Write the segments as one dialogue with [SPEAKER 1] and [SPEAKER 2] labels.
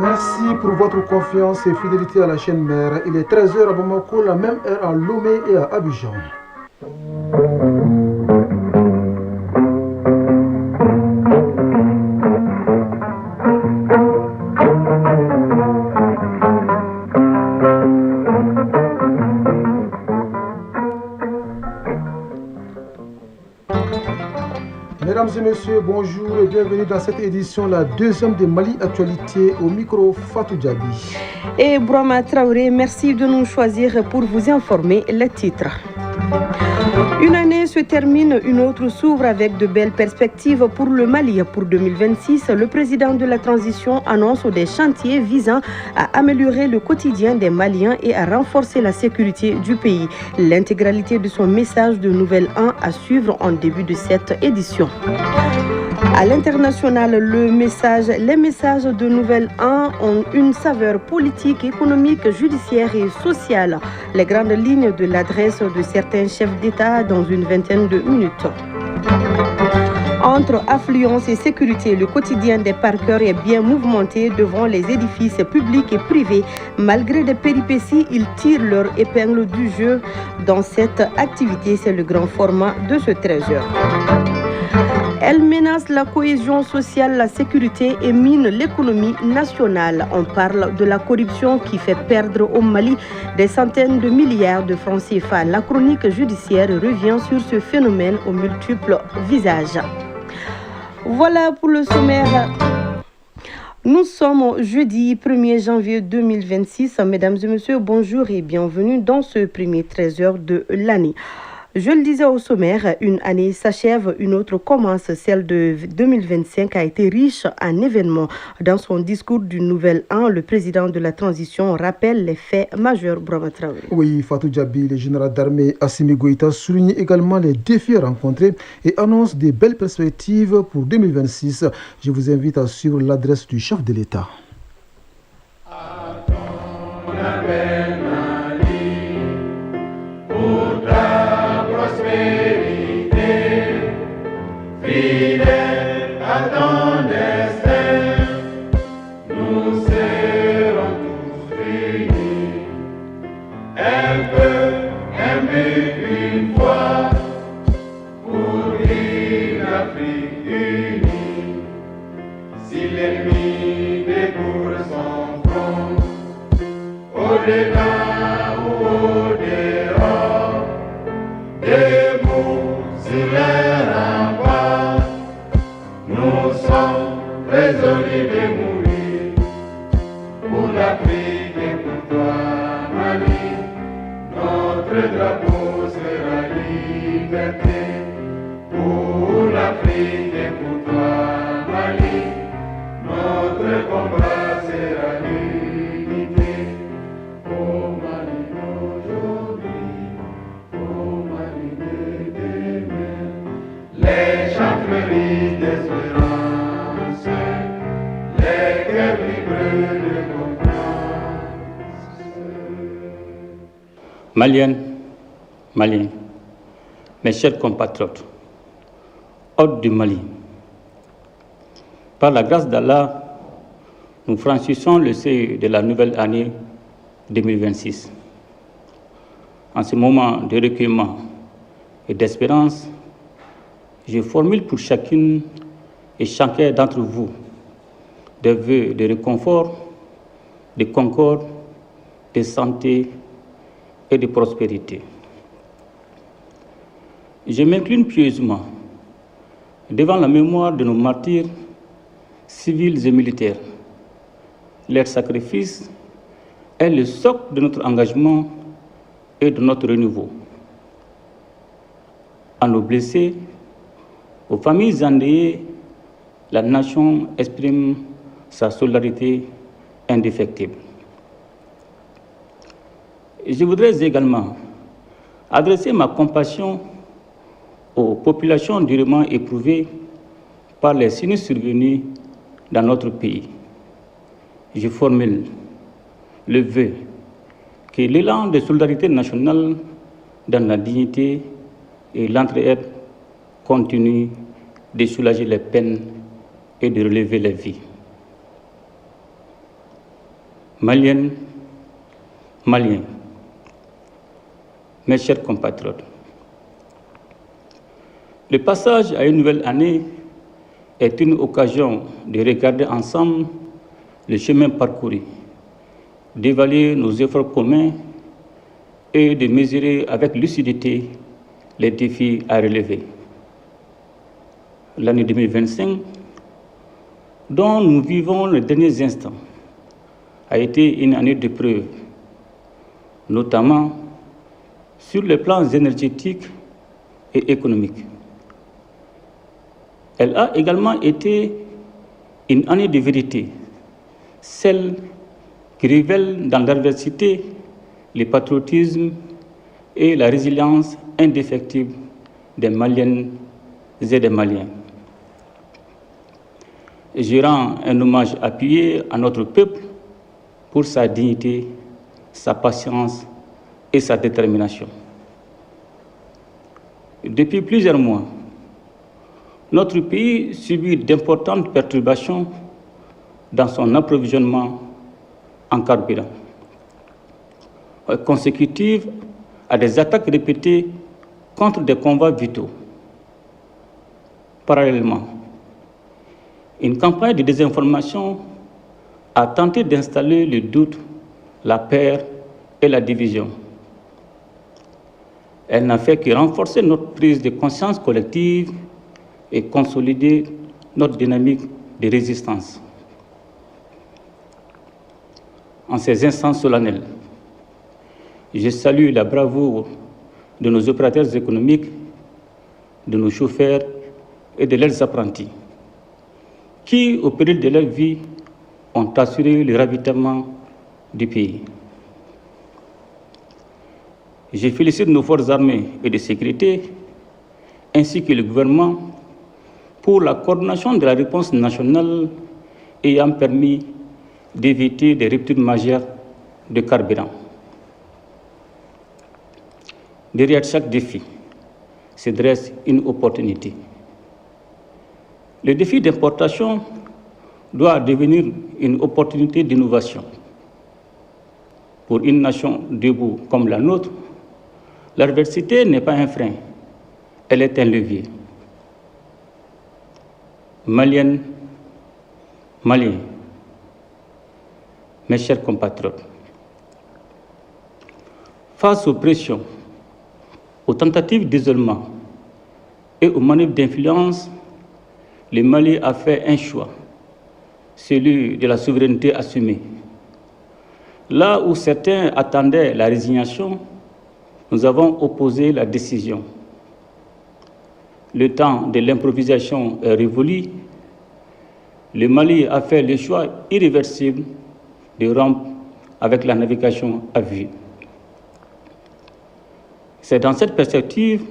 [SPEAKER 1] Merci pour votre confiance et fidélité à la chaîne mère. Il est 13 heures à Bamako, la même heure à Lomé et à Abidjan. Mesdames et messieurs, bonjour et bienvenue dans cette édition, la deuxième de Mali Actualité, au micro Fatou Djabi.
[SPEAKER 2] Et Brahma Traoré, merci de nous choisir pour vous informer les titres. Une année se termine, une autre s'ouvre avec de belles perspectives pour le Mali. Pour 2026, le président de la transition annonce des chantiers visant à améliorer le quotidien des Maliens et à renforcer la sécurité du pays. L'intégralité de son message de Nouvel An à suivre en début de cette édition. À l'international, les messages de Nouvel An ont une saveur politique, économique, judiciaire et sociale. Les grandes lignes de l'adresse de certains chefs d'État dans une vingtaine de minutes. Entre affluence et sécurité, le quotidien des parkers est bien mouvementé devant les édifices publics et privés. Malgré des péripéties, ils tirent leur épingle du jeu. Dans cette activité, c'est le grand format de ce 13 heures. Elle menace la cohésion sociale, la sécurité et mine l'économie nationale. On parle de la corruption qui fait perdre au Mali des centaines de milliards de francs CFA. La chronique judiciaire revient sur ce phénomène aux multiples visages. Voilà pour le sommaire. Nous sommes jeudi 1er janvier 2026. Mesdames et messieurs, bonjour et bienvenue dans ce premier 13 heures de l'année. Je le disais au sommaire, une année s'achève, une autre commence. Celle de 2025 a été riche en événements. Dans son discours du Nouvel An, le président de la transition rappelle les faits majeurs. Brahma Traoré.
[SPEAKER 1] Oui, Fatou Djabi, le général d'armée Assimi Goïta souligne également les défis rencontrés et annonce des belles perspectives pour 2026. Je vous invite à suivre l'adresse du chef de l'État.
[SPEAKER 3] Fidèle à ton destin, nous serons tous réunis. Un peu, un but, une fois, pour une Afrique unie. Si l'ennemi découvre son front, au-dedans ou au-dehors, debout sur les remparts, nous sommes résolus de mourir pour l'Afrique et pour toi, Mali. Notre drapeau sera liberté pour l'Afrique et pour toi, Mali. Notre combat sera l'unité. Oh Mali d'aujourd'hui, oh Mali de demain. Les chants fleurissent d'espérance, les cœurs vibrent de confiance.
[SPEAKER 4] Maliennes, Maliens, mes chers compatriotes, hôtes du Mali, par la grâce d'Allah, nous franchissons le seuil de la nouvelle année 2026. En ce moment de recueillement et d'espérance, je formule pour chacune et chacun d'entre vous des vœux de réconfort, de concorde, de santé et de prospérité. Je m'incline pieusement devant la mémoire de nos martyrs civils et militaires. Leur sacrifice est le socle de notre engagement et de notre renouveau. À nos blessés, aux familles endeuillées, la nation exprime sa solidarité indéfectible. Je voudrais également adresser ma compassion aux populations durement éprouvées par les sinistres survenus dans notre pays. Je formule le vœu que l'élan de solidarité nationale dans la dignité et l'entraide continue de soulager les peines et de relever les vies. Maliennes, Maliens, mes chers compatriotes, le passage à une nouvelle année est une occasion de regarder ensemble le chemin parcouru, d'évaluer nos efforts communs et de mesurer avec lucidité les défis à relever. L'année 2025, dont nous vivons les derniers instants, a été une année de preuve, notamment sur les plans énergétiques et économiques. Elle a également été une année de vérité, celle qui révèle dans l'adversité le patriotisme et la résilience indéfectible des Maliennes et des Maliens. Je rends un hommage appuyé à notre peuple pour sa dignité, sa patience et sa détermination. Depuis plusieurs mois, notre pays subit d'importantes perturbations dans son approvisionnement en carburant, consécutives à des attaques répétées contre des convois vitaux. Parallèlement, une campagne de désinformation a tenté d'installer le doute, la peur et la division. Elle n'a fait que renforcer notre prise de conscience collective et consolider notre dynamique de résistance. En ces instants solennels, je salue la bravoure de nos opérateurs économiques, de nos chauffeurs et de leurs apprentis, qui, au péril de leur vie, ont assuré le ravitaillement du pays. Je félicite nos forces armées et de sécurité, ainsi que le gouvernement, pour la coordination de la réponse nationale ayant permis d'éviter des ruptures majeures de carburant. Derrière chaque défi se dresse une opportunité. Le défi d'importation doit devenir une opportunité d'innovation. Pour une nation debout comme la nôtre, l'adversité n'est pas un frein, elle est un levier. Maliennes, Maliens, mes chers compatriotes, face aux pressions, aux tentatives d'isolement et aux manœuvres d'influence, le Mali a fait un choix, celui de la souveraineté assumée. Là où certains attendaient la résignation, nous avons opposé la décision. Le temps de l'improvisation est révolu. Le Mali a fait le choix irréversible de rompre avec la navigation à vue. C'est dans cette perspective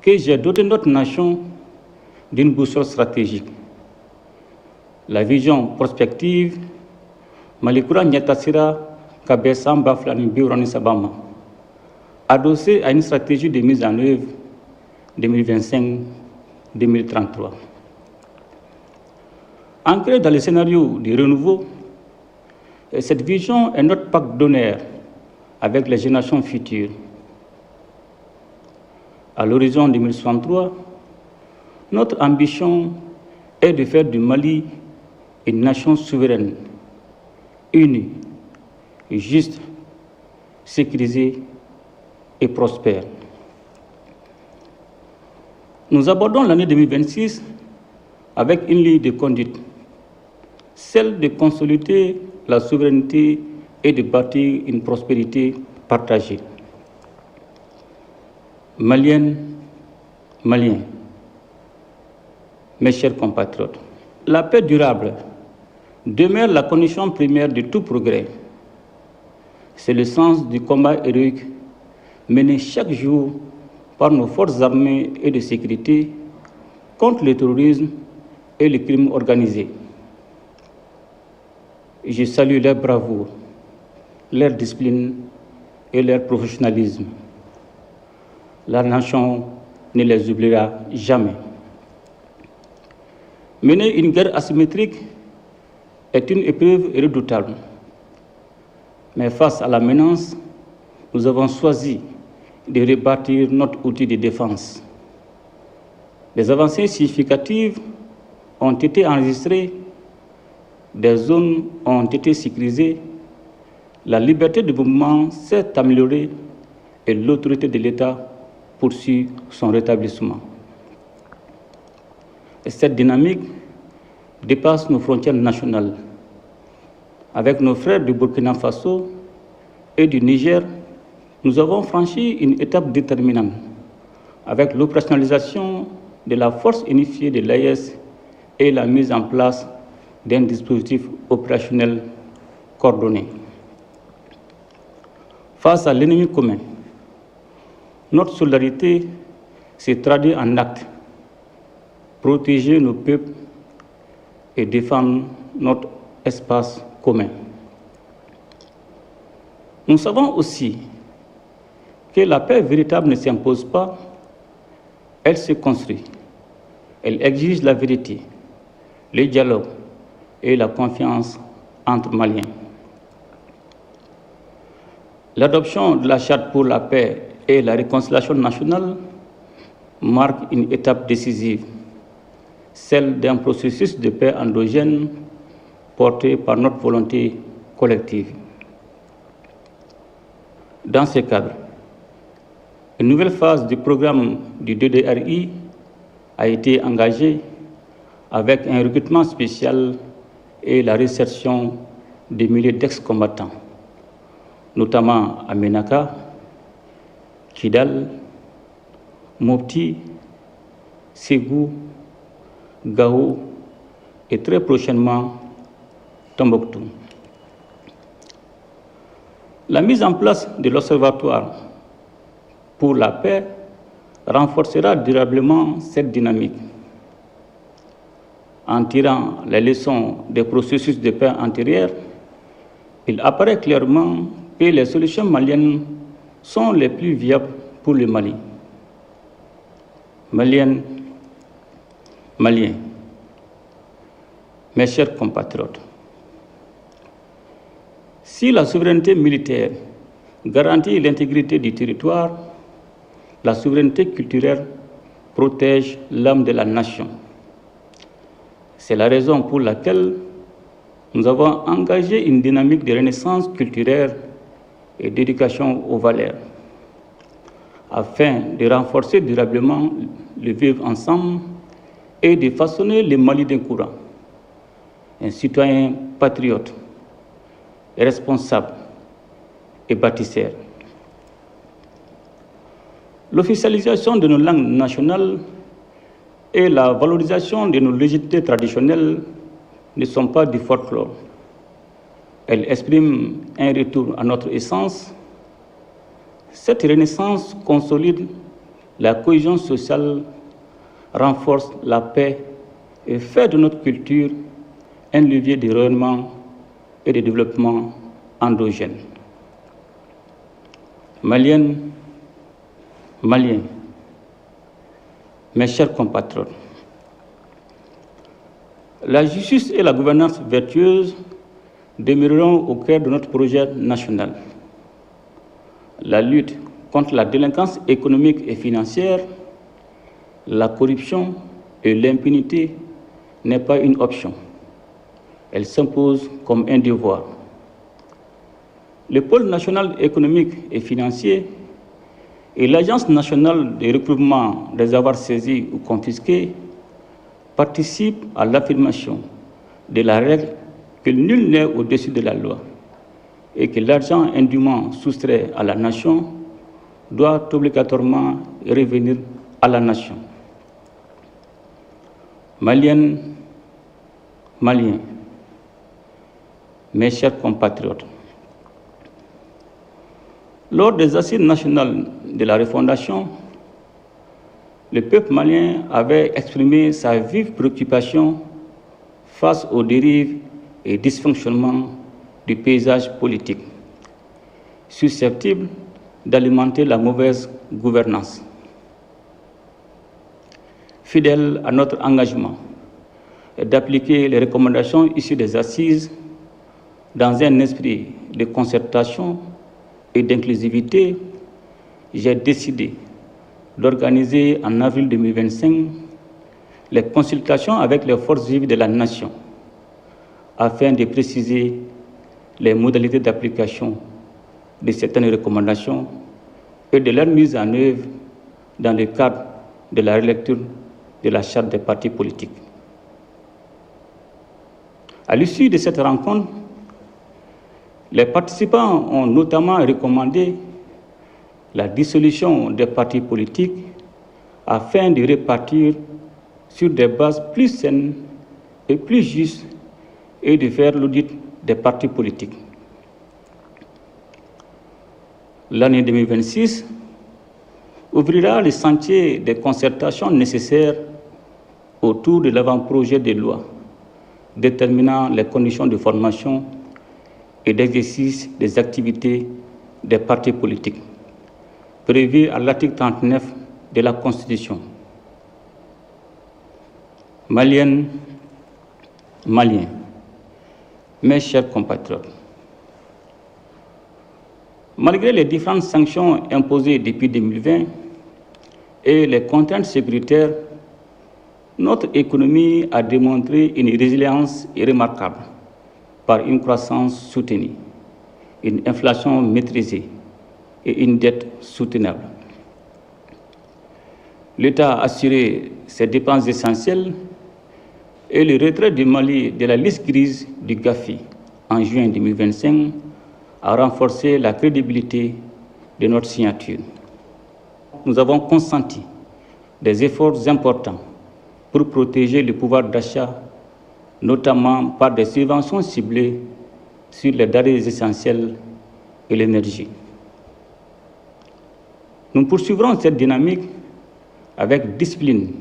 [SPEAKER 4] que j'ai doté notre nation d'une boussole stratégique. La vision prospective Malikura Nyatasira Kabesam Baflani Biurani Sabama, adossée à une stratégie de mise en œuvre 2025-2033. Ancrée dans le scénario du renouveau, cette vision est notre pacte d'honneur avec les générations futures. À l'horizon 2063, notre ambition est de faire du Mali une nation souveraine, unie, juste, sécurisée et prospère. Nous abordons l'année 2026 avec une ligne de conduite, celle de consolider la souveraineté et de bâtir une prospérité partagée. Maliennes, Maliens, mes chers compatriotes, la paix durable demeure la condition première de tout progrès. C'est le sens du combat héroïque mené chaque jour par nos forces armées et de sécurité contre le terrorisme et le crime organisé. Je salue leur bravoure, leur discipline et leur professionnalisme. La nation ne les oubliera jamais. Mener une guerre asymétrique est une épreuve redoutable, Mais face à la menace, nous avons choisi de rebâtir notre outil de défense. Des avancées significatives ont été enregistrées, des zones ont été sécurisées, la liberté de mouvement s'est améliorée et l'autorité de l'État poursuit son rétablissement. Et cette dynamique dépasse nos frontières nationales. Avec nos frères du Burkina Faso et du Niger, nous avons franchi une étape déterminante avec l'opérationnalisation de la force unifiée de l'AES et la mise en place d'un dispositif opérationnel coordonné. Face à l'ennemi commun, notre solidarité s'est traduite en actes. Protéger nos peuples et défendre notre espace commun. Nous savons aussi que la paix véritable ne s'impose pas, elle se construit. Elle exige la vérité, le dialogue et la confiance entre Maliens. L'adoption de la Charte pour la paix et la réconciliation nationale marque une étape décisive, celle d'un processus de paix endogène porté par notre volonté collective. Dans ce cadre, une nouvelle phase du programme du DDRI a été engagée avec un recrutement spécial et la réinsertion des milliers d'ex-combattants, notamment à Ménaka, Kidal, Mopti, Ségou, Gao et très prochainement Tombouctou. La mise en place de l'Observatoire pour la paix renforcera durablement cette dynamique. En tirant les leçons des processus de paix antérieurs, il apparaît clairement que les solutions maliennes sont les plus viables pour le Mali. Maliennes, Maliens, mes chers compatriotes, si la souveraineté militaire garantit l'intégrité du territoire, la souveraineté culturelle protège l'âme de la nation. C'est la raison pour laquelle nous avons engagé une dynamique de renaissance culturelle et d'éducation aux valeurs, afin de renforcer durablement le vivre ensemble et de façonner le Mali d'un courant, un citoyen patriote, responsable et bâtisseur. L'officialisation de nos langues nationales et la valorisation de nos légitimes traditionnelles ne sont pas du folklore. Elles expriment un retour à notre essence. Cette renaissance consolide la cohésion sociale, renforce la paix et fait de notre culture un levier de rayonnement et de développement endogène. Maliennes, Maliens, mes chers compatriotes, la justice et la gouvernance vertueuse demeureront au cœur de notre projet national. La lutte contre la délinquance économique et financière, la corruption et l'impunité n'est pas une option. Elle s'impose comme un devoir. Le pôle national économique et financier et l'Agence nationale de recouvrement des avoirs saisis ou confisqués participent à l'affirmation de la règle que nul n'est au-dessus de la loi et que l'argent indûment soustrait à la nation doit obligatoirement revenir à la nation. Maliennes, Maliens, mes chers compatriotes, lors des assises nationales de la refondation, le peuple malien avait exprimé sa vive préoccupation face aux dérives et dysfonctionnements du paysage politique, susceptibles d'alimenter la mauvaise gouvernance. Fidèle à notre engagement d'appliquer les recommandations issues des assises dans un esprit de concertation et d'inclusivité, j'ai décidé d'organiser en avril 2025 les consultations avec les forces vives de la nation afin de préciser les modalités d'application de certaines recommandations et de leur mise en œuvre dans le cadre de la relecture de la charte des partis politiques. À l'issue de cette rencontre, les participants ont notamment recommandé la dissolution des partis politiques afin de repartir sur des bases plus saines et plus justes et de faire l'audit des partis politiques. L'année 2026 ouvrira le sentier des concertations nécessaires autour de l'avant-projet de loi déterminant les conditions de formation et d'exercice des activités des partis politiques, prévu à l'article 39 de la Constitution. Maliennes, Maliens, mes chers compatriotes, malgré les différentes sanctions imposées depuis 2020 et les contraintes sécuritaires, notre économie a démontré une résilience remarquable par une croissance soutenue, une inflation maîtrisée et une dette soutenable. L'État a assuré ses dépenses essentielles et le retrait du Mali de la liste grise du GAFI en juin 2025 a renforcé la crédibilité de notre signature. Nous avons consenti des efforts importants pour protéger le pouvoir d'achat, notamment par des subventions ciblées sur les denrées essentielles et l'énergie. Nous poursuivrons cette dynamique avec discipline,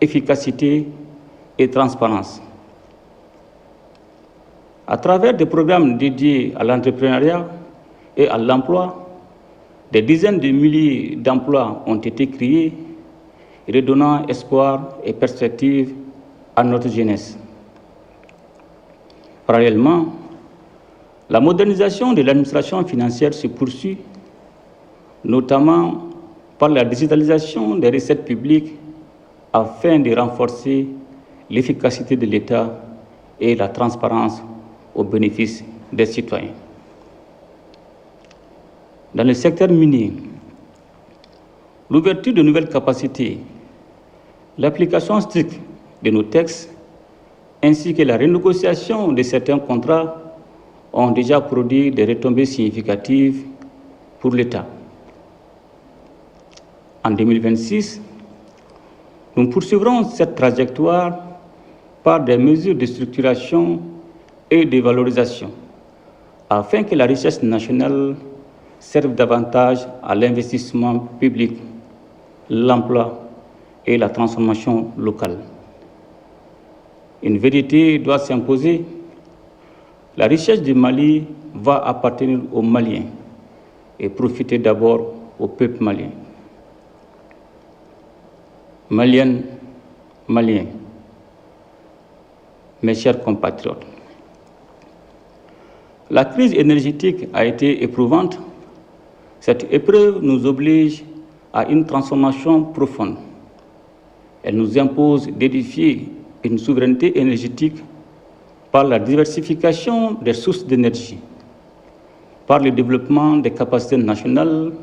[SPEAKER 4] efficacité et transparence. À travers des programmes dédiés à l'entrepreneuriat et à l'emploi, des dizaines de milliers d'emplois ont été créés, redonnant espoir et perspective à notre jeunesse. Parallèlement, la modernisation de l'administration financière se poursuit, notamment par la digitalisation des recettes publiques afin de renforcer l'efficacité de l'État et la transparence au bénéfice des citoyens. Dans le secteur minier, l'ouverture de nouvelles capacités, l'application stricte de nos textes, ainsi que la renégociation de certains contrats ont déjà produit des retombées significatives pour l'État. En 2026, nous poursuivrons cette trajectoire par des mesures de structuration et de valorisation, afin que la richesse nationale serve davantage à l'investissement public, l'emploi et la transformation locale. Une vérité doit s'imposer. La richesse du Mali va appartenir aux Maliens et profiter d'abord au peuple malien. Maliennes, Maliens, mes chers compatriotes, la crise énergétique a été éprouvante. Cette épreuve nous oblige à une transformation profonde. Elle nous impose d'édifier une souveraineté énergétique par la diversification des sources d'énergie, par le développement des capacités nationales,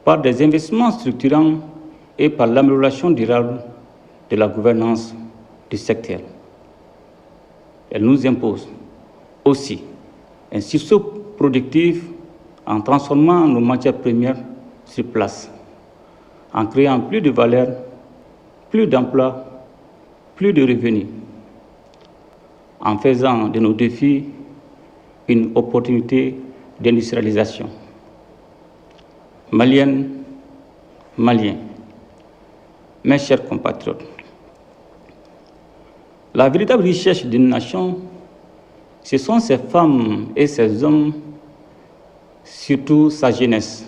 [SPEAKER 4] par des investissements structurants et par l'amélioration durable de la gouvernance du secteur. Elle nous impose aussi un sursaut productif en transformant nos matières premières sur place, en créant plus de valeur, plus d'emplois, plus de revenus, en faisant de nos défis une opportunité d'industrialisation. Maliennes, Maliens, mes chers compatriotes, la véritable richesse d'une nation, ce sont ses femmes et ses hommes, surtout sa jeunesse.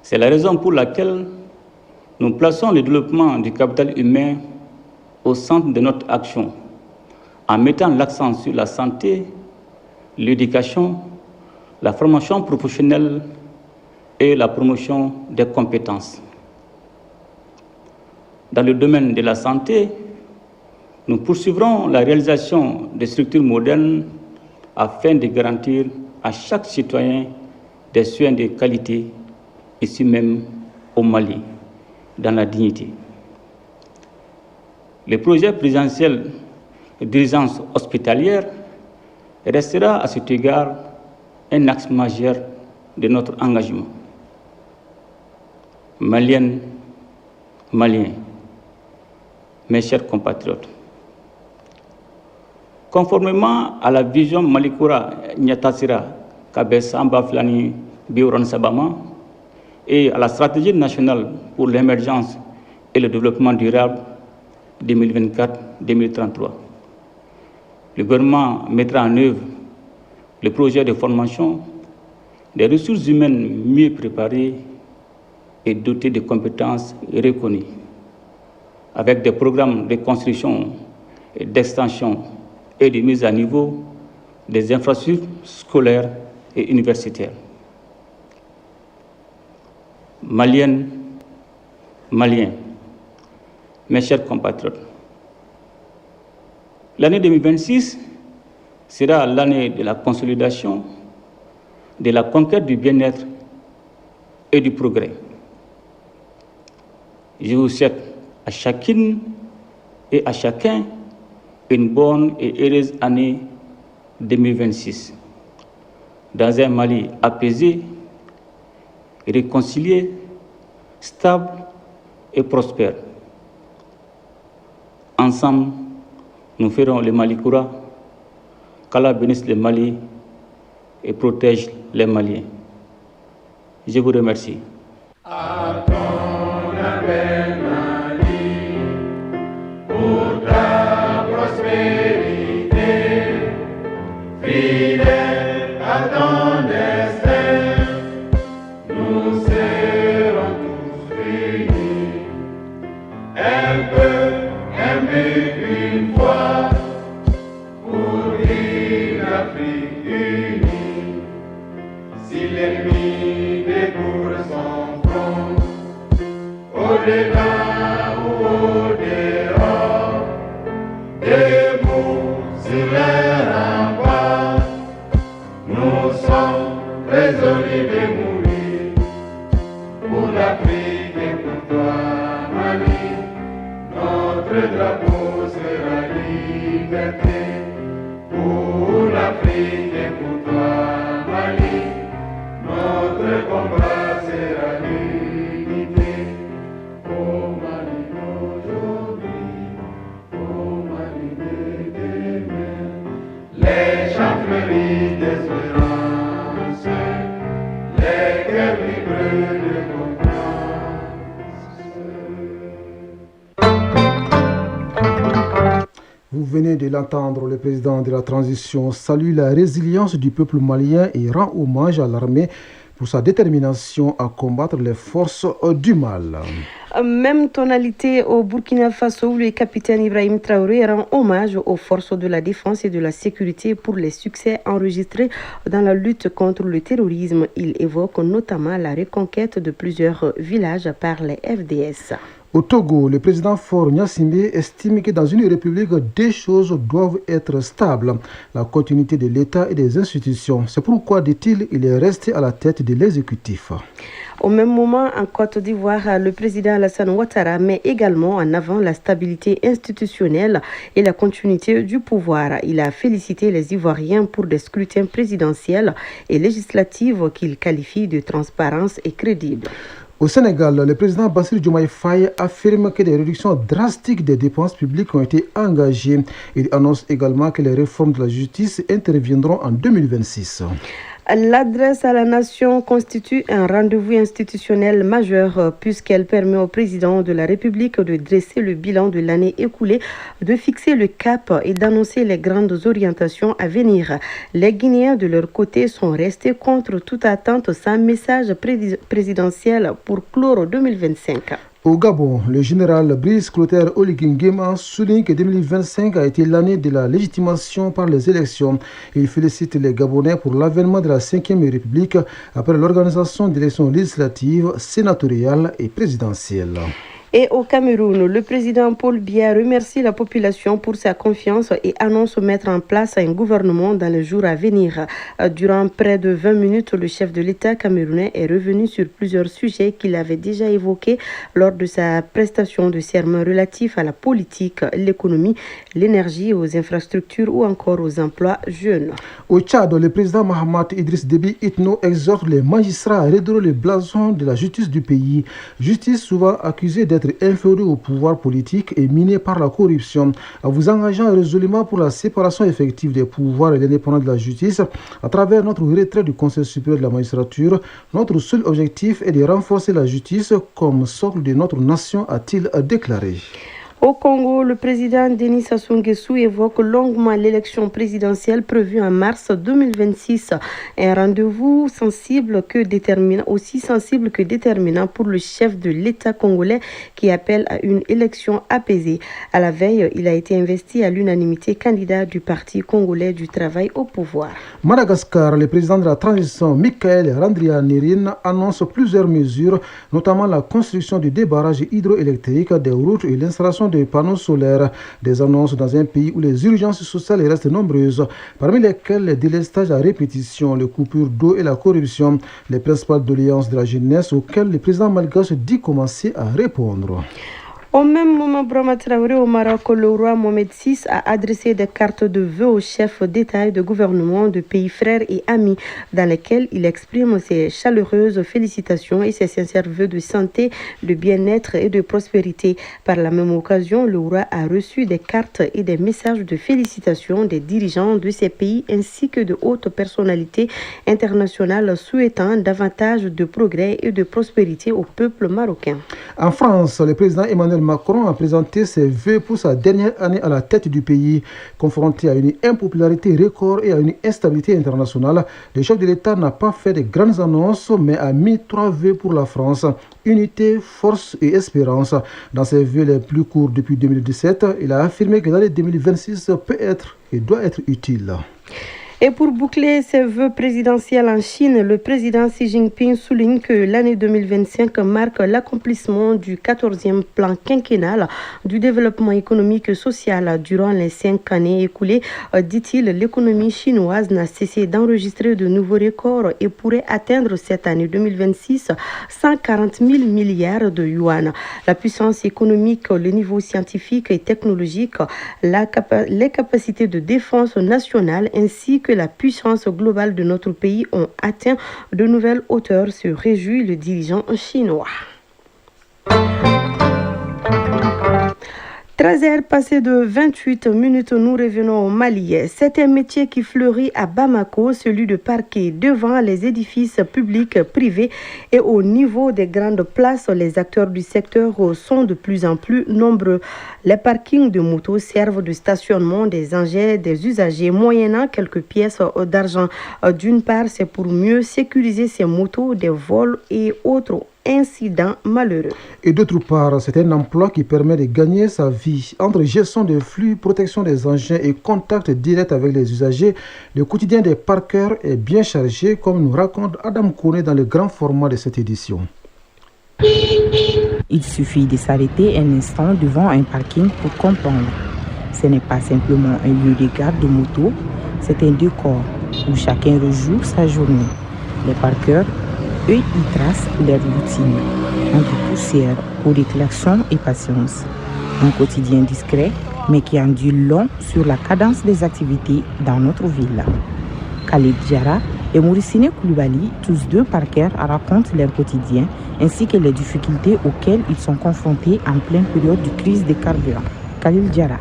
[SPEAKER 4] C'est la raison pour laquelle nous plaçons le développement du capital humain au centre de notre action, en mettant l'accent sur la santé, l'éducation, la formation professionnelle et la promotion des compétences. Dans le domaine de la santé, nous poursuivrons la réalisation de structures modernes afin de garantir à chaque citoyen des soins de qualité, ici même au Mali, dans la dignité. Le projet présidentiel d'urgence hospitalière restera à cet égard un axe majeur de notre engagement. Maliennes, Maliens, mes chers compatriotes, conformément à la vision Malikura Nyatasira Kabesamba Flani Bioran Sabama et à la stratégie nationale pour l'émergence et le développement durable 2024-2033, le gouvernement mettra en œuvre le projet de formation des ressources humaines mieux préparées et dotées de compétences reconnues, avec des programmes de construction et d'extension et de mise à niveau des infrastructures scolaires et universitaires. Maliennes, Maliens, mes chers compatriotes, l'année 2026 sera l'année de la consolidation, de la conquête du bien-être et du progrès. Je vous souhaite à chacune et à chacun une bonne et heureuse année 2026, dans un Mali apaisé, réconcilié, stable et prospère. Ensemble, nous ferons le Mali Koura, qu'Allah bénisse le Mali et protège les Maliens. Je vous remercie.
[SPEAKER 3] À ton appel, Mali, pour ta prospérité, fidèle à ton destin, nous serons tous unis. Un peu, un but, une foi, pour une Afrique unie. Si l'ennemi découvre son front, au-delà ou au-dehors, debout sur les remparts, nous sommes résolus de mourir pour l'Afrique et pour toi, Mali. Notre drapeau sera liberté pour l'Afrique et pour toi, Mali. Notre combat sera l'unité. Oh Mali d'aujourd'hui, oh Mali de demain. Les chants fleurissent d'espérance, les cœurs vibrent de confiance.
[SPEAKER 1] Vous venez de l'entendre, le président de la transition salue la résilience du peuple malien et rend hommage à l'armée pour sa détermination à combattre les forces du mal.
[SPEAKER 2] Même tonalité au Burkina Faso, où le capitaine Ibrahim Traoré rend hommage aux forces de la défense et de la sécurité pour les succès enregistrés dans la lutte contre le terrorisme. Il évoque notamment la reconquête de plusieurs villages par les FDS.
[SPEAKER 1] Au Togo, le président Faure Gnassingbé estime que dans une république, des choses doivent être stables, la continuité de l'État et des institutions. C'est pourquoi, dit-il, il est resté à la tête de l'exécutif.
[SPEAKER 2] Au même moment, en Côte d'Ivoire, le président Alassane Ouattara met également en avant la stabilité institutionnelle et la continuité du pouvoir. Il a félicité les Ivoiriens pour des scrutins présidentiels et législatifs qu'il qualifie de transparence et crédibles.
[SPEAKER 1] Au Sénégal, le président Bassirou Diomaye Faye affirme que des réductions drastiques des dépenses publiques ont été engagées. Il annonce également que les réformes de la justice interviendront en 2026.
[SPEAKER 2] L'adresse à la nation constitue un rendez-vous institutionnel majeur puisqu'elle permet au président de la République de dresser le bilan de l'année écoulée, de fixer le cap et d'annoncer les grandes orientations à venir. Les Guinéens, de leur côté, sont restés contre toute attente sans message présidentiel pour clore 2025.
[SPEAKER 1] Au Gabon, le général Brice Clotaire Oligui Nguema souligne que 2025 a été l'année de la légitimation par les élections. Il félicite les Gabonais pour l'avènement de la 5e République après l'organisation d'élections législatives, sénatoriales et présidentielles.
[SPEAKER 2] Et au Cameroun, le président Paul Biya remercie la population pour sa confiance et annonce mettre en place un gouvernement dans les jours à venir. Durant près de 20 minutes, le chef de l'État camerounais est revenu sur plusieurs sujets qu'il avait déjà évoqués lors de sa prestation de serment relatif à la politique, l'économie, l'énergie, aux infrastructures ou encore aux emplois jeunes.
[SPEAKER 1] Au Tchad, le président Mahamat Idriss Déby Itno exhorte les magistrats à redorer le blason de la justice du pays. Justice souvent accusée d'être inférieur au pouvoir politique et miné par la corruption, en vous engageant résolument pour la séparation effective des pouvoirs et l'indépendance de la justice à travers notre retrait du Conseil supérieur de la magistrature. Notre seul objectif est de renforcer la justice comme socle de notre nation, a-t-il déclaré.
[SPEAKER 2] Au Congo, le président Denis Sassou Nguesso évoque longuement l'élection présidentielle prévue en mars 2026. Un rendez-vous aussi sensible que déterminant pour le chef de l'État congolais qui appelle à une élection apaisée. À la veille, il a été investi à l'unanimité candidat du Parti congolais du travail au pouvoir.
[SPEAKER 1] Madagascar, le président de la transition, Michael Randrianirine, annonce plusieurs mesures, notamment la construction du débarrage hydroélectrique, des routes et l'installation des panneaux solaires. Des annonces dans un pays où les urgences sociales restent nombreuses, parmi lesquelles les délestages à répétition, les coupures d'eau et la corruption, les principales doléances de la jeunesse auxquelles le président malgache dit commencer à répondre.
[SPEAKER 2] Au même moment, Brahma Traoré au Maroc, le roi Mohamed VI a adressé des cartes de vœux aux chefs d'État et de gouvernement de pays frères et amis, dans lesquelles il exprime ses chaleureuses félicitations et ses sincères vœux de santé, de bien-être et de prospérité. Par la même occasion, le roi a reçu des cartes et des messages de félicitations des dirigeants de ces pays ainsi que de hautes personnalités internationales souhaitant davantage de progrès et de prospérité au peuple marocain.
[SPEAKER 1] En France, le président Emmanuel Macron a présenté ses vœux pour sa dernière année à la tête du pays. Confronté à une impopularité record et à une instabilité internationale, le chef de l'État n'a pas fait de grandes annonces, mais a mis 3 vœux pour la France: unité, force et espérance. Dans ses vœux les plus courts depuis 2017, il a affirmé que l'année 2026 peut être et doit être utile.
[SPEAKER 2] Et pour boucler ses vœux présidentiels en Chine, le président Xi Jinping souligne que l'année 2025 marque l'accomplissement du 14e plan quinquennal du développement économique et social. Durant les 5 années écoulées, dit-il, l'économie chinoise n'a cessé d'enregistrer de nouveaux records et pourrait atteindre cette année 2026 140 000 milliards de yuan. La puissance économique, le niveau scientifique et technologique, les capacités de défense nationale ainsi que la puissance globale de notre pays ont atteint de nouvelles hauteurs, se réjouit le dirigeant chinois. 13h passées de 28 minutes, nous revenons au Mali. C'est un métier qui fleurit à Bamako, celui de parquer devant les édifices publics, privés et au niveau des grandes places. Les acteurs du secteur sont de plus en plus nombreux. Les parkings de motos servent de stationnement des engins des usagers, moyennant quelques pièces d'argent. D'une part, c'est pour mieux sécuriser ces motos des vols et autres incidents malheureux.
[SPEAKER 1] Et d'autre part, c'est un emploi qui permet de gagner sa vie. Entre gestion des flux, protection des engins et contact direct avec les usagers, le quotidien des parkeurs est bien chargé, comme nous raconte Adam Kone dans le grand format de cette édition.
[SPEAKER 5] Il suffit de s'arrêter un instant devant un parking pour comprendre. Ce n'est pas simplement un lieu de garde de moto, c'est un décor où chacun rejoue sa journée. Les parkeurs, eux, ils tracent leur routine, entre poussière, pour des klaxons et patience. Un quotidien discret, mais qui en dit long sur la cadence des activités dans notre ville. Khalid Diarra et Mauricine Koulibaly, tous deux parkers, racontent leur quotidien ainsi que les difficultés auxquelles ils sont confrontés en pleine période de crise des carburants. Khalid Diarra.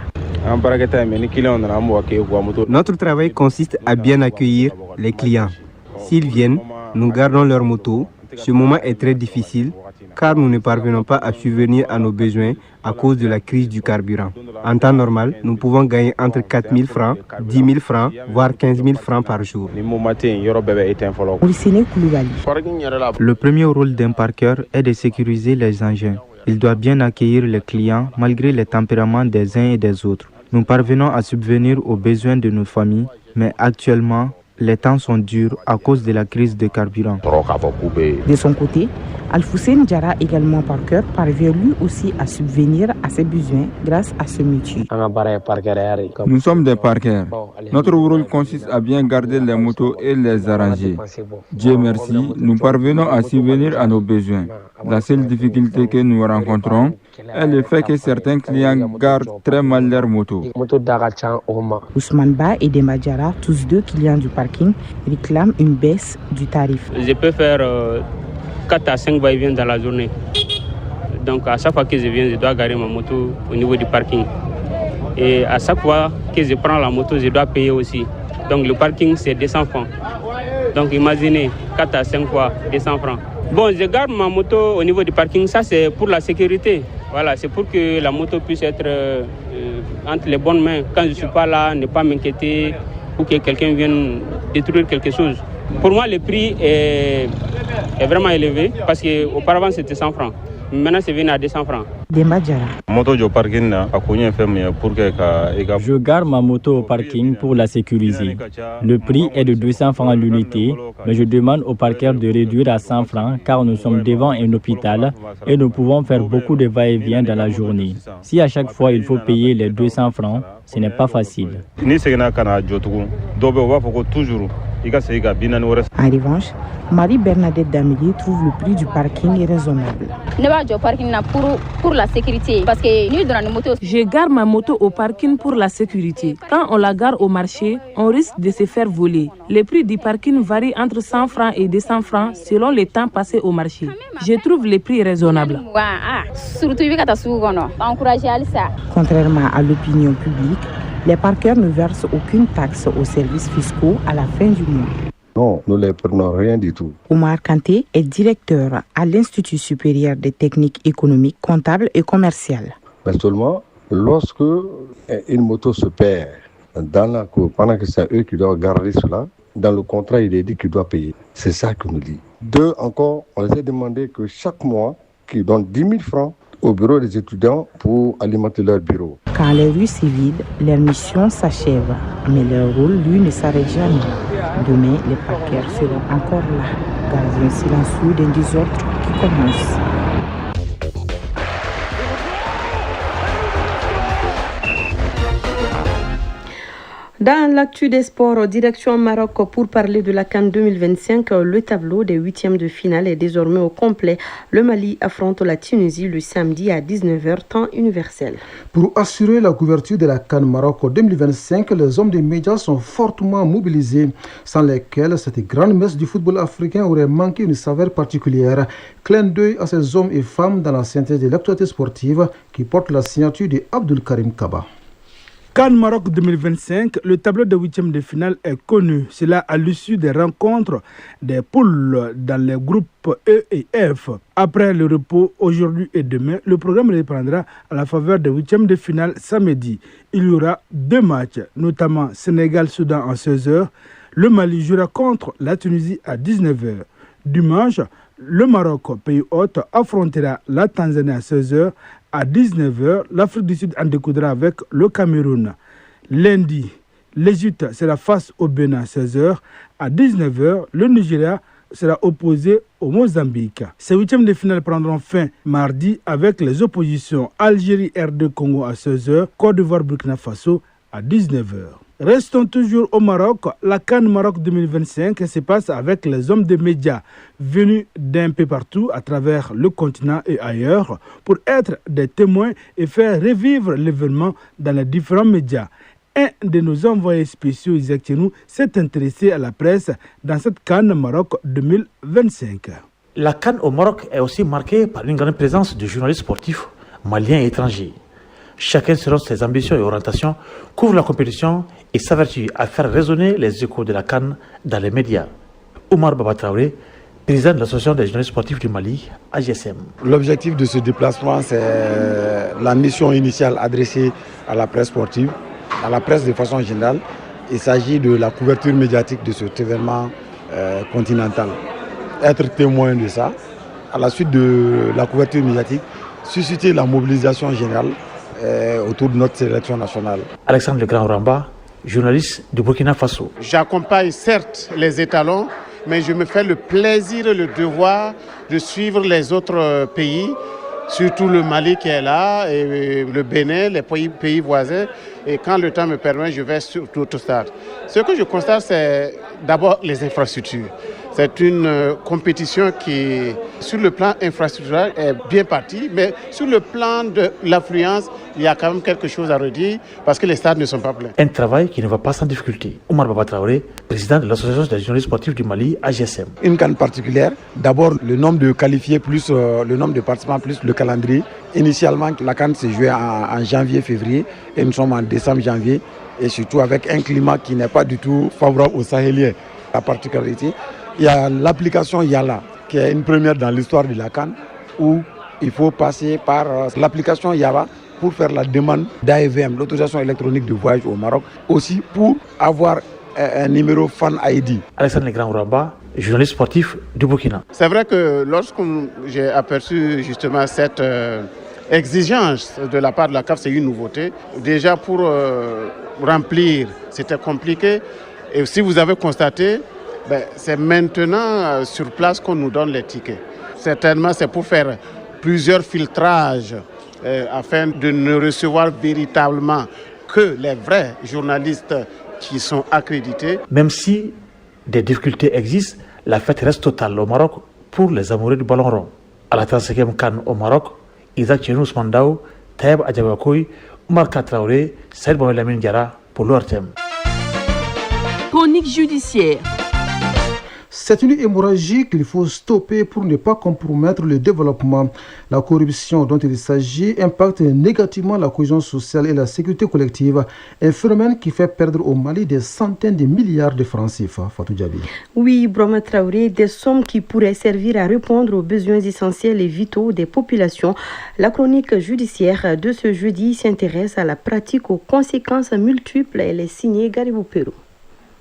[SPEAKER 6] Notre travail consiste à bien accueillir les clients. S'ils viennent, nous gardons leur moto. Ce moment est très difficile car nous ne parvenons pas à subvenir à nos besoins à cause de la crise du carburant. En temps normal, nous pouvons gagner entre 4 000 francs, 10 000 francs, voire 15 000 francs par jour.
[SPEAKER 5] Le
[SPEAKER 7] premier rôle d'un parqueur est de sécuriser les engins.
[SPEAKER 6] Il doit bien accueillir les clients malgré les tempéraments des uns et des autres. Nous parvenons à subvenir aux besoins de nos familles, mais actuellement, les temps sont durs à cause de la crise de carburant.
[SPEAKER 5] De son côté, Alfoussène Diarra, également parqueur, parvient lui aussi à subvenir à ses besoins grâce à ce métier.
[SPEAKER 7] Nous sommes des parqueurs. Notre rôle consiste à bien garder les motos et les arranger. Dieu merci, nous parvenons à subvenir à nos besoins. La seule difficulté que nous rencontrons est le fait que certains clients gardent très mal leurs motos.
[SPEAKER 5] Ousmane Ba et Demba Diarra, tous deux clients du parking, réclament une baisse du tarif.
[SPEAKER 4] Je peux faire 4 à 5 va-et-vient dans la journée. Donc à chaque fois que je viens, je dois garer ma moto au niveau du parking. Et à chaque fois que je prends la moto, je dois payer aussi. Donc le parking, c'est 200 francs. Donc imaginez, 4 à 5 fois 200 francs. Bon, je garde ma moto au niveau du parking, ça c'est pour la sécurité. Voilà, c'est pour que la moto puisse être entre les bonnes mains. Quand je ne suis pas là, ne pas m'inquiéter ou que quelqu'un vienne détruire quelque chose. Pour moi, le prix est vraiment élevé parce qu'auparavant c'était 100 francs. Maintenant, c'est venu à 200 francs.
[SPEAKER 5] Demba Diarra.
[SPEAKER 8] Je garde ma moto au parking pour la sécuriser. Le prix est de 200 francs l'unité, mais je demande au parqueur de réduire à 100 francs car nous sommes devant un hôpital et nous pouvons faire beaucoup de va-et-vient dans la journée. Si à chaque fois il faut payer les 200 francs, ce n'est pas facile.
[SPEAKER 5] En revanche, Marie-Bernadette Damilly trouve le prix du parking raisonnable.
[SPEAKER 9] Pour la sécurité, parce que nous dans nos motos.
[SPEAKER 10] Je garde ma moto au parking pour la sécurité. Quand on la gare au marché, on risque de se faire voler. Les prix du parking varient entre 100 francs et 200 francs selon le temps passé au marché. Je trouve les prix raisonnables.
[SPEAKER 5] Contrairement à l'opinion publique, les parqueurs ne versent aucune taxe aux services fiscaux à la fin du mois.
[SPEAKER 11] Non, nous ne les prenons rien du tout.
[SPEAKER 5] Omar Kanté est directeur à l'Institut supérieur des techniques économiques, comptables et commerciales.
[SPEAKER 11] Mais seulement lorsque une moto se perd dans la cour, pendant que c'est eux qui doivent garder cela, dans le contrat, il est dit qu'ils doivent payer. C'est ça qu'on nous dit. Deux, encore, on les a demandé que chaque mois, qu'ils donnent 10 000 francs au bureau des étudiants pour alimenter leur bureau.
[SPEAKER 5] Quand les rues se vident, leur mission s'achève, mais leur rôle, lui, ne s'arrête jamais. Demain, les parqueurs seront encore là, dans un silencieux d'un désordre qui commence.
[SPEAKER 2] Dans l'actu des sports, direction Maroc pour parler de la CAN 2025, le tableau des huitièmes de finale est désormais au complet. Le Mali affronte la Tunisie le samedi à 19h, temps universel.
[SPEAKER 1] Pour assurer la couverture de la CAN Maroc 2025, les hommes des médias sont fortement mobilisés, sans lesquels cette grande messe du football africain aurait manqué une saveur particulière. Clin d'œil à ces hommes et femmes dans la synthèse de l'actualité sportive qui porte la signature de Abdul Karim Kaba.
[SPEAKER 12] CAN Maroc 2025, le tableau de huitième de finale est connu. Cela à l'issue des rencontres des poules dans les groupes E et F. Après le repos aujourd'hui et demain, le programme reprendra à la faveur des huitièmes de finale samedi. Il y aura 2 matchs, notamment Sénégal-Soudan en 16h. Le Mali jouera contre la Tunisie à 19h. Dimanche, le Maroc, pays hôte, affrontera la Tanzanie à 16h. À 19h, l'Afrique du Sud en découdra avec le Cameroun. Lundi, l'Égypte sera face au Bénin à 16h. À 19h, le Nigeria sera opposé au Mozambique. Ces huitièmes de finale prendront fin mardi avec les oppositions Algérie RD Congo à 16h, Côte d'Ivoire Burkina Faso à 19h. Restons toujours au Maroc. La CAN Maroc 2025 se passe avec les hommes des médias venus d'un peu partout à travers le continent et ailleurs pour être des témoins et faire revivre l'événement dans les différents médias. Un de nos envoyés spéciaux, Isaac Tchenou, s'est intéressé à la presse dans cette CAN Maroc 2025.
[SPEAKER 13] La CAN au Maroc est aussi marquée par une grande présence de journalistes sportifs maliens et étrangers. Chacun, selon ses ambitions et orientations, couvre la compétition et s'avertit à faire résonner les échos de la CAN dans les médias. Omar Baba Traoré, président de l'Association des journalistes sportifs du Mali, AGSM.
[SPEAKER 14] L'objectif de ce déplacement, c'est la mission initiale adressée à la presse sportive, à la presse de façon générale. Il s'agit de la couverture médiatique de cet événement continental. Être témoin de ça, à la suite de la couverture médiatique, susciter la mobilisation générale autour de notre sélection nationale.
[SPEAKER 13] Alexandre Le Grand Ramba, journaliste du Burkina Faso.
[SPEAKER 15] J'accompagne certes les étalons, mais je me fais le plaisir et le devoir de suivre les autres pays, surtout le Mali qui est là, et le Bénin, les pays voisins. Et quand le temps me permet, je vais sur tout stade. Ce que je constate, c'est d'abord les infrastructures. C'est une compétition qui, sur le plan infrastructurel, est bien partie, mais sur le plan de l'affluence, il y a quand même quelque chose à redire parce que les stades ne sont pas pleins.
[SPEAKER 13] Un travail qui ne va pas sans difficulté. Oumar Baba Traoré, président de l'Association des journalistes sportifs du Mali, AGSM.
[SPEAKER 14] Une CAN particulière, d'abord le nombre de qualifiés plus le nombre de participants plus le calendrier. Initialement, la CAN s'est jouée en janvier-février et nous sommes en décembre-janvier et surtout avec un climat qui n'est pas du tout favorable aux Sahéliens. La particularité, il y a l'application Yala qui est une première dans l'histoire de la CAN où il faut passer par l'application Yala pour faire la demande d'AEVM, l'autorisation électronique de voyage au Maroc, aussi pour avoir un numéro Fan ID.
[SPEAKER 13] Alexandre Le Grand Ramba, journaliste sportif du Burkina.
[SPEAKER 15] C'est vrai que lorsque j'ai aperçu justement cette exigence de la part de la CAF, c'est une nouveauté. Déjà pour remplir, c'était compliqué. Et si vous avez constaté, c'est maintenant sur place qu'on nous donne les tickets. Certainement, c'est pour faire plusieurs filtrages afin de ne recevoir véritablement que les vrais journalistes qui sont accrédités.
[SPEAKER 13] Même si des difficultés existent, la fête reste totale au Maroc pour les amoureux du ballon rond. À la 35e CAN au Maroc, Isaac Chenous Mandaou, Taïb Adjabakoui, Oumar Traoré, Saïd Bomelamine Diarra pour l'ORTM.
[SPEAKER 10] Chronique judiciaire.
[SPEAKER 1] C'est une hémorragie qu'il faut stopper pour ne pas compromettre le développement. La corruption dont il s'agit impacte négativement la cohésion sociale et la sécurité collective, un phénomène qui fait perdre au Mali des centaines de milliards de francs CFA. Fatou Djabi.
[SPEAKER 2] Oui, Brahma Traoré, des sommes qui pourraient servir à répondre aux besoins essentiels et vitaux des populations. La chronique judiciaire de ce jeudi s'intéresse à la pratique aux conséquences multiples. Elle est signée Garibou Pérou.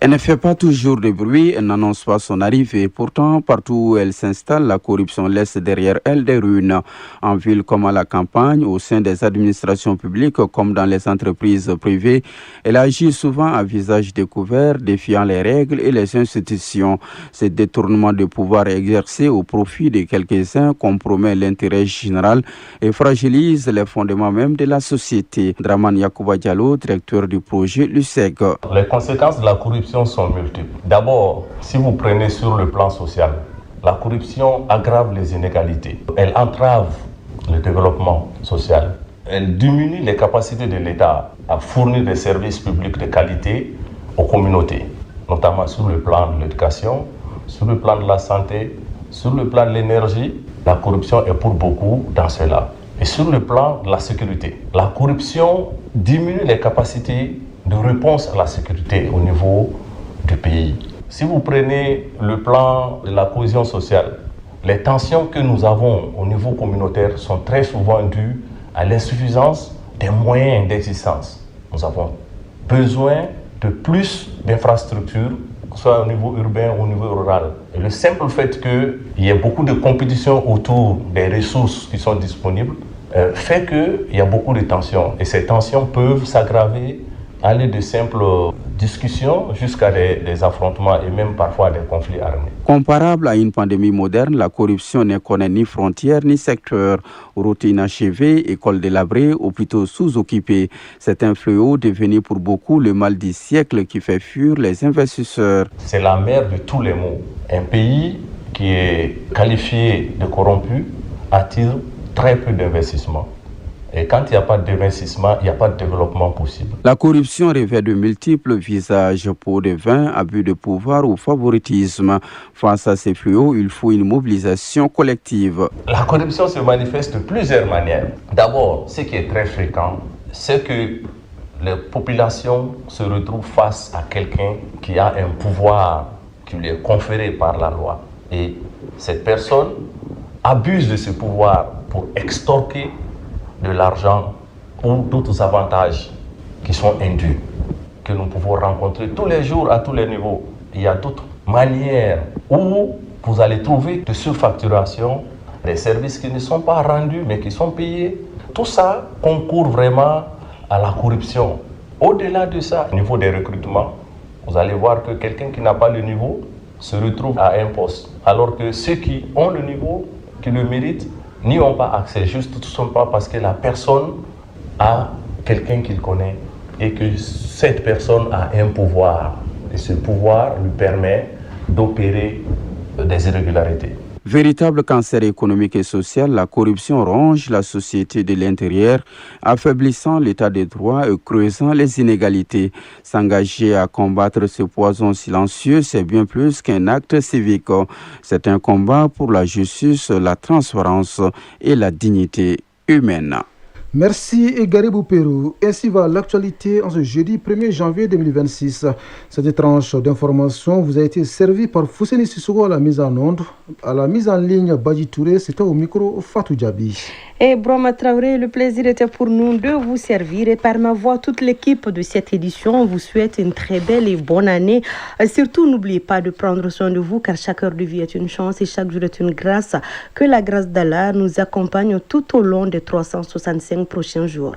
[SPEAKER 16] Elle ne fait pas toujours de bruit, elle n'annonce pas son arrivée. Pourtant, partout où elle s'installe, la corruption laisse derrière elle des ruines. En ville comme à la campagne, au sein des administrations publiques comme dans les entreprises privées, elle agit souvent à visage découvert, défiant les règles et les institutions. Ce détournement de pouvoir exercé au profit de quelques-uns compromet l'intérêt général et fragilise les fondements même de la société. Draman Yakouba Diallo, directeur du projet LUSEG.
[SPEAKER 17] Les conséquences de la corruption sont multiples. D'abord, si vous prenez sur le plan social, la corruption aggrave les inégalités. Elle entrave le développement social. Elle diminue les capacités de l'État à fournir des services publics de qualité aux communautés, notamment sur le plan de l'éducation, sur le plan de la santé, sur le plan de l'énergie. La corruption est pour beaucoup dans cela. Et sur le plan de la sécurité, la corruption diminue les capacités de réponse à la sécurité au niveau du pays. Si vous prenez le plan de la cohésion sociale, les tensions que nous avons au niveau communautaire sont très souvent dues à l'insuffisance des moyens d'existence. Nous avons besoin de plus d'infrastructures, que ce soit au niveau urbain ou au niveau rural. Et le simple fait qu'il y ait beaucoup de compétition autour des ressources qui sont disponibles fait qu'il y a beaucoup de tensions. Et ces tensions peuvent s'aggraver, aller de simples discussions jusqu'à des affrontements et même parfois des conflits armés.
[SPEAKER 16] Comparable à une pandémie moderne, la corruption ne connaît ni frontières ni secteur. Routes inachevées, écoles délabrées ou plutôt sous-occupées. C'est un fléau devenu pour beaucoup le mal du siècle qui fait fuir les investisseurs.
[SPEAKER 17] C'est la mère de tous les maux. Un pays qui est qualifié de corrompu attire très peu d'investissements. Et quand il n'y a pas d'investissement, il n'y a pas de développement possible.
[SPEAKER 16] La corruption revêt de multiples visages, pots de vin, abus de pouvoir ou favoritisme. Face à ces fléaux, il faut une mobilisation collective.
[SPEAKER 17] La corruption se manifeste de plusieurs manières. D'abord, ce qui est très fréquent, c'est que les populations se retrouvent face à quelqu'un qui a un pouvoir qui lui est conféré par la loi. Et cette personne abuse de ce pouvoir pour extorquer de l'argent ou d'autres avantages qui sont indus, que nous pouvons rencontrer tous les jours à tous les niveaux. Il y a d'autres manières où vous allez trouver de surfacturation des services qui ne sont pas rendus mais qui sont payés. Tout ça concourt vraiment à la corruption. Au-delà de ça, au niveau des recrutements, vous allez voir que quelqu'un qui n'a pas le niveau se retrouve à un poste, alors que ceux qui ont le niveau, qui le méritent, n'y ont pas accès, juste tout simplement parce que la personne a quelqu'un qu'il connaît et que cette personne a un pouvoir. Et ce pouvoir lui permet d'opérer des irrégularités.
[SPEAKER 16] Véritable cancer économique et social, la corruption ronge la société de l'intérieur, affaiblissant l'état de droit et creusant les inégalités. S'engager à combattre ce poison silencieux, c'est bien plus qu'un acte civique. C'est un combat pour la justice, la transparence et la dignité humaine.
[SPEAKER 1] Merci Garibou Pérou. Ainsi va l'actualité en ce jeudi 1er janvier 2026. Cette tranche d'information vous a été servie par Fousseni Sissoko à la mise en onde. À la mise en ligne, Badji Touré, c'était au micro Fatou Djabi.
[SPEAKER 2] Et Broma Traoré, le plaisir était pour nous de vous servir. Et par ma voix, toute l'équipe de cette édition vous souhaite une très belle et bonne année. Surtout, n'oubliez pas de prendre soin de vous, car chaque heure de vie est une chance et chaque jour est une grâce. Que la grâce d'Allah nous accompagne tout au long des 365 prochains jours.